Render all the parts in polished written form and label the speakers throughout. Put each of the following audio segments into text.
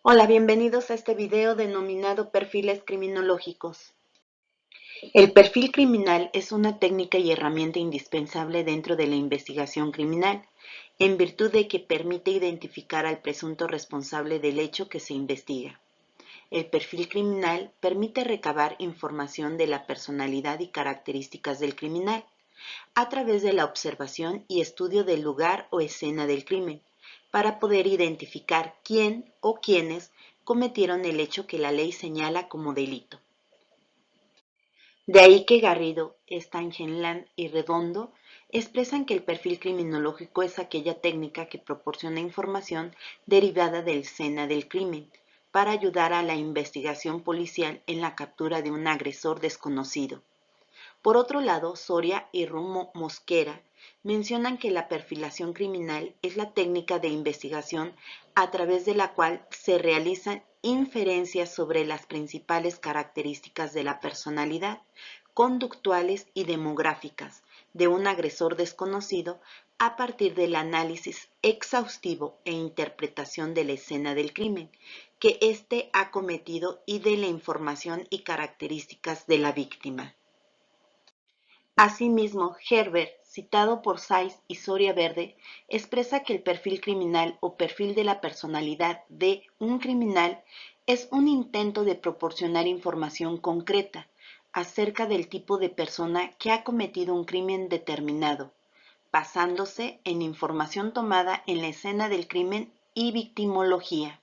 Speaker 1: Hola, bienvenidos a este video denominado Perfiles Criminológicos. El perfil criminal es una técnica y herramienta indispensable dentro de la investigación criminal, en virtud de que permite identificar al presunto responsable del hecho que se investiga. El perfil criminal permite recabar información de la personalidad y características del criminal, a través de la observación y estudio del lugar o escena del crimen, para poder identificar quién o quiénes cometieron el hecho que la ley señala como delito. De ahí que Garrido, Stangeland y Redondo expresan que el perfil criminológico es aquella técnica que proporciona información derivada de la escena del crimen para ayudar a la investigación policial en la captura de un agresor desconocido. Por otro lado, Soria y Rumo Mosquera mencionan que la perfilación criminal es la técnica de investigación a través de la cual se realizan inferencias sobre las principales características de la personalidad, conductuales y demográficas de un agresor desconocido a partir del análisis exhaustivo e interpretación de la escena del crimen que éste ha cometido y de la información y características de la víctima. Asimismo, Herbert, citado por Saiz y Soria Verde, expresa que el perfil criminal o perfil de la personalidad de un criminal es un intento de proporcionar información concreta acerca del tipo de persona que ha cometido un crimen determinado, basándose en información tomada en la escena del crimen y victimología.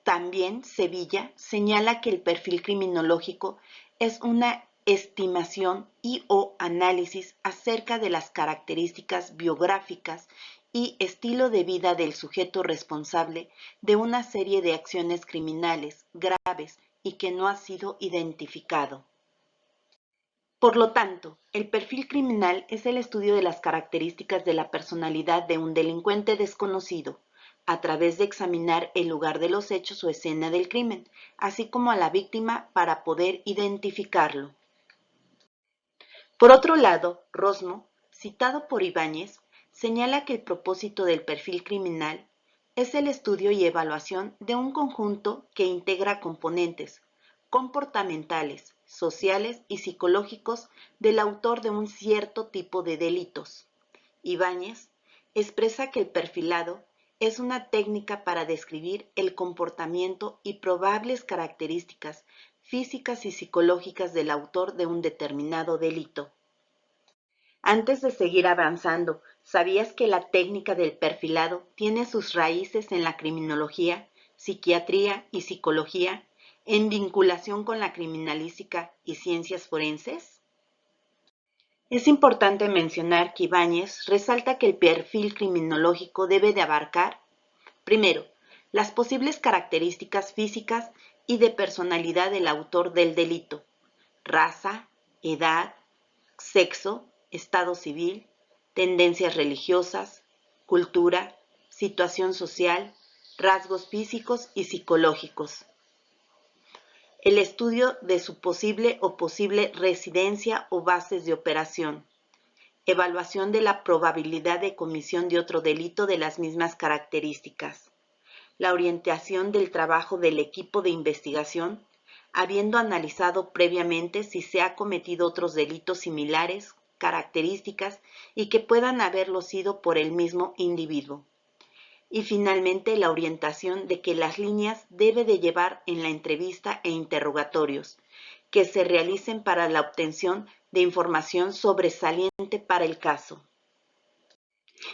Speaker 1: También Sevilla señala que el perfil criminológico es una estimación y o análisis acerca de las características biográficas y estilo de vida del sujeto responsable de una serie de acciones criminales graves y que no ha sido identificado. Por lo tanto, el perfil criminal es el estudio de las características de la personalidad de un delincuente desconocido, a través de examinar el lugar de los hechos o escena del crimen, así como a la víctima para poder identificarlo. Por otro lado, Rosmo, citado por Ibáñez, señala que el propósito del perfil criminal es el estudio y evaluación de un conjunto que integra componentes comportamentales, sociales y psicológicos del autor de un cierto tipo de delitos. Ibáñez expresa que el perfilado es una técnica para describir el comportamiento y probables características físicas y psicológicas del autor de un determinado delito. Antes de seguir avanzando, ¿sabías que la técnica del perfilado tiene sus raíces en la criminología, psiquiatría y psicología, en vinculación con la criminalística y ciencias forenses? Es importante mencionar que Ibáñez resalta que el perfil criminológico debe de abarcar, primero, las posibles características físicas y de personalidad del autor del delito, raza, edad, sexo, estado civil, tendencias religiosas, cultura, situación social, rasgos físicos y psicológicos. El estudio de su posible residencia o bases de operación. Evaluación de la probabilidad de comisión de otro delito de las mismas características. La orientación del trabajo del equipo de investigación, habiendo analizado previamente si se ha cometido otros delitos similares, características y que puedan haberlo sido por el mismo individuo. Y finalmente la orientación de que las líneas debe de llevar en la entrevista e interrogatorios que se realicen para la obtención de información sobresaliente para el caso.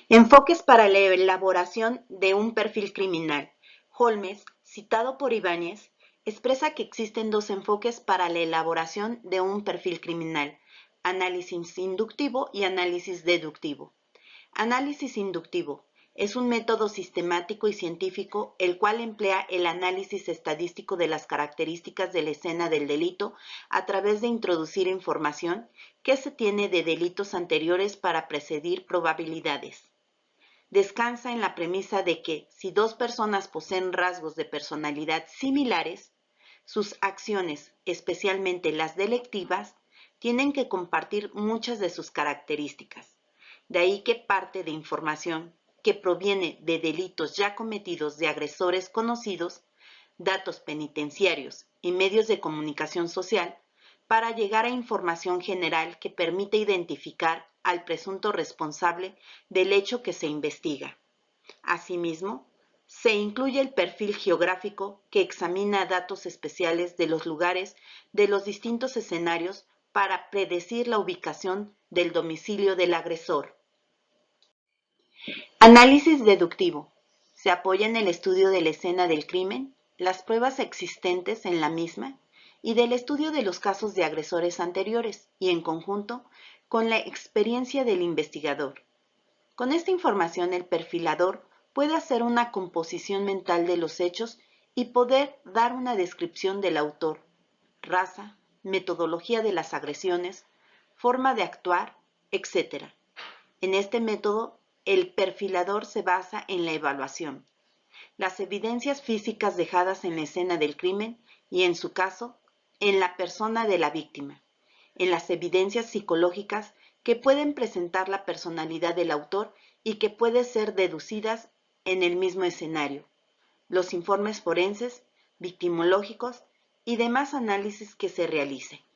Speaker 1: Enfoques para la elaboración de un perfil criminal. Holmes, citado por Ibáñez, expresa que existen dos enfoques para la elaboración de un perfil criminal: análisis inductivo y análisis deductivo. Análisis inductivo es un método sistemático y científico el cual emplea el análisis estadístico de las características de la escena del delito a través de introducir información que se tiene de delitos anteriores para precedir probabilidades. Descansa en la premisa de que si dos personas poseen rasgos de personalidad similares, sus acciones, especialmente las delictivas, tienen que compartir muchas de sus características. De ahí que parte de información que proviene de delitos ya cometidos de agresores conocidos, datos penitenciarios y medios de comunicación social, para llegar a información general que permite identificar al presunto responsable del hecho que se investiga. Asimismo, se incluye el perfil geográfico que examina datos especiales de los lugares de los distintos escenarios para predecir la ubicación del domicilio del agresor. Análisis deductivo. Se apoya en el estudio de la escena del crimen, las pruebas existentes en la misma y del estudio de los casos de agresores anteriores y, en conjunto, con la experiencia del investigador. Con esta información, el perfilador puede hacer una composición mental de los hechos y poder dar una descripción del autor, raza, metodología de las agresiones, forma de actuar, etc. En este método, el perfilador se basa en la evaluación, las evidencias físicas dejadas en la escena del crimen y, en su caso, en la persona de la víctima, en las evidencias psicológicas que pueden presentar la personalidad del autor y que pueden ser deducidas en el mismo escenario, los informes forenses, victimológicos y demás análisis que se realice.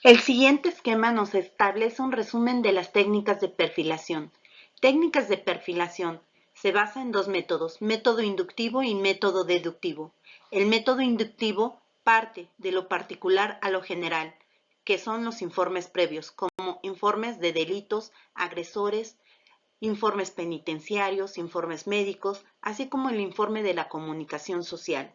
Speaker 1: El siguiente esquema nos establece un resumen de las técnicas de perfilación. Técnicas de perfilación. Se basa en dos métodos, método inductivo y método deductivo. El método inductivo parte de lo particular a lo general, que son los informes previos, como informes de delitos, agresores, informes penitenciarios, informes médicos, así como el informe de la comunicación social.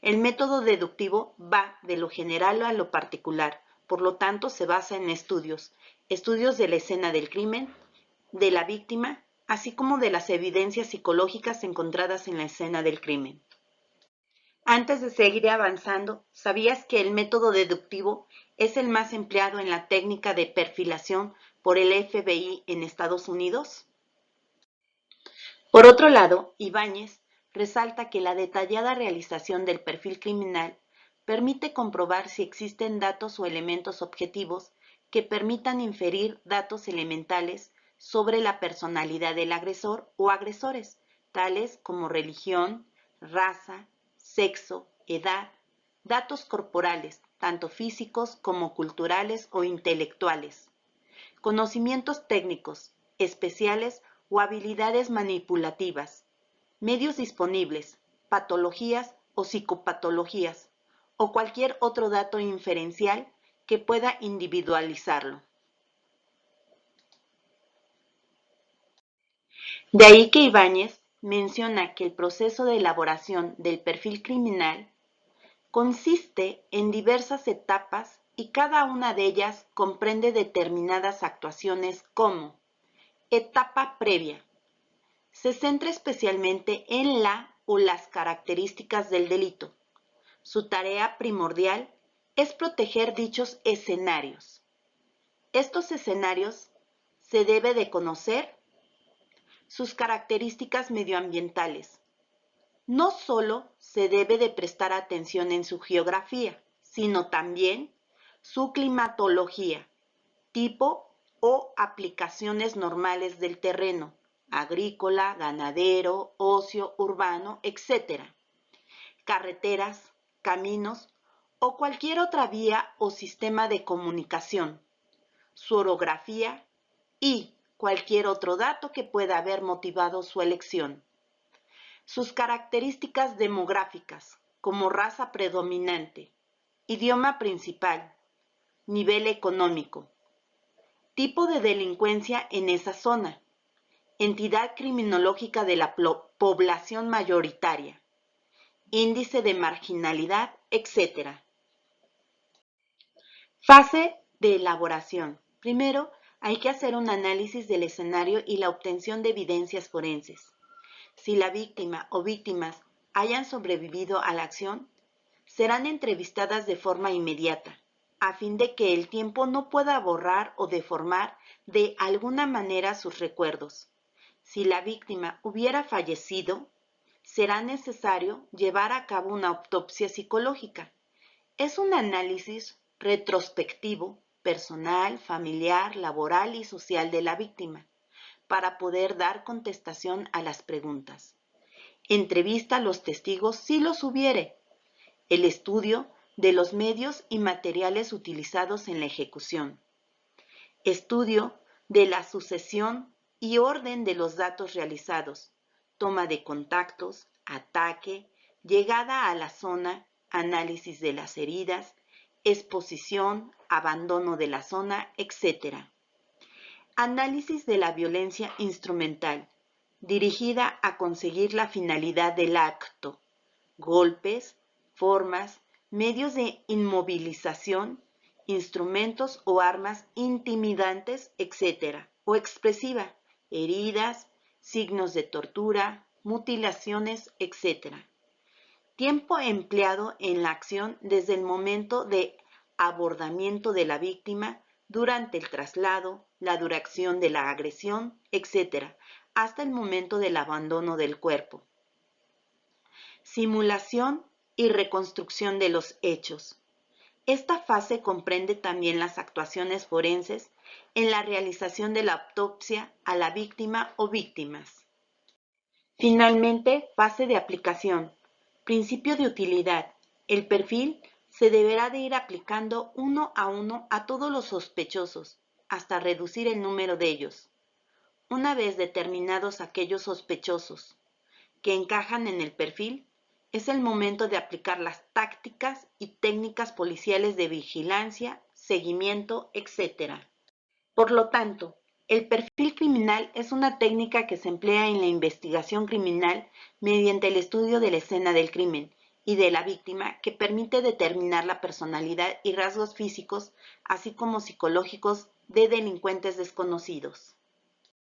Speaker 1: El método deductivo va de lo general a lo particular, por lo tanto se basa en estudios de la escena del crimen, de la víctima, así como de las evidencias psicológicas encontradas en la escena del crimen. Antes de seguir avanzando, ¿sabías que el método deductivo es el más empleado en la técnica de perfilación por el FBI en Estados Unidos? Por otro lado, Ibáñez resalta que la detallada realización del perfil criminal permite comprobar si existen datos o elementos objetivos que permitan inferir datos elementales sobre la personalidad del agresor o agresores, tales como religión, raza, sexo, edad, datos corporales, tanto físicos como culturales o intelectuales, conocimientos técnicos, especiales o habilidades manipulativas, medios disponibles, patologías o psicopatologías, o cualquier otro dato inferencial que pueda individualizarlo. De ahí que Ibáñez menciona que el proceso de elaboración del perfil criminal consiste en diversas etapas y cada una de ellas comprende determinadas actuaciones como etapa previa. Se centra especialmente en la o las características del delito. Su tarea primordial es proteger dichos escenarios. Estos escenarios se debe de conocer sus características medioambientales. No solo se debe de prestar atención en su geografía, sino también su climatología, tipo o aplicaciones normales del terreno, agrícola, ganadero, ocio, urbano, etc. Carreteras, caminos o cualquier otra vía o sistema de comunicación, su orografía y cualquier otro dato que pueda haber motivado su elección. Sus características demográficas, como raza predominante, idioma principal, nivel económico, tipo de delincuencia en esa zona, entidad criminológica de la población mayoritaria, índice de marginalidad, etc. Fase de elaboración. Primero, hay que hacer un análisis del escenario y la obtención de evidencias forenses. Si la víctima o víctimas hayan sobrevivido a la acción, serán entrevistadas de forma inmediata, a fin de que el tiempo no pueda borrar o deformar de alguna manera sus recuerdos. Si la víctima hubiera fallecido, será necesario llevar a cabo una autopsia psicológica. Es un análisis retrospectivo, personal, familiar, laboral y social de la víctima, para poder dar contestación a las preguntas. Entrevista a los testigos si los hubiere. El estudio de los medios y materiales utilizados en la ejecución. Estudio de la sucesión y orden de los datos realizados. Toma de contactos, ataque, llegada a la zona, análisis de las heridas, exposición, abandono de la zona, etc. Análisis de la violencia instrumental, dirigida a conseguir la finalidad del acto, golpes, formas, medios de inmovilización, instrumentos o armas intimidantes, etc. o expresiva, heridas, signos de tortura, mutilaciones, etc. Tiempo empleado en la acción desde el momento de abordamiento de la víctima, durante el traslado, la duración de la agresión, etc., hasta el momento del abandono del cuerpo. Simulación y reconstrucción de los hechos. Esta fase comprende también las actuaciones forenses en la realización de la autopsia a la víctima o víctimas. Finalmente, fase de aplicación. Principio de utilidad. El perfil se deberá de ir aplicando uno a todos los sospechosos, hasta reducir el número de ellos. Una vez determinados aquellos sospechosos que encajan en el perfil, es el momento de aplicar las tácticas y técnicas policiales de vigilancia, seguimiento, etc. Por lo tanto, el perfil criminal es una técnica que se emplea en la investigación criminal mediante el estudio de la escena del crimen y de la víctima, que permite determinar la personalidad y rasgos físicos, así como psicológicos, de delincuentes desconocidos.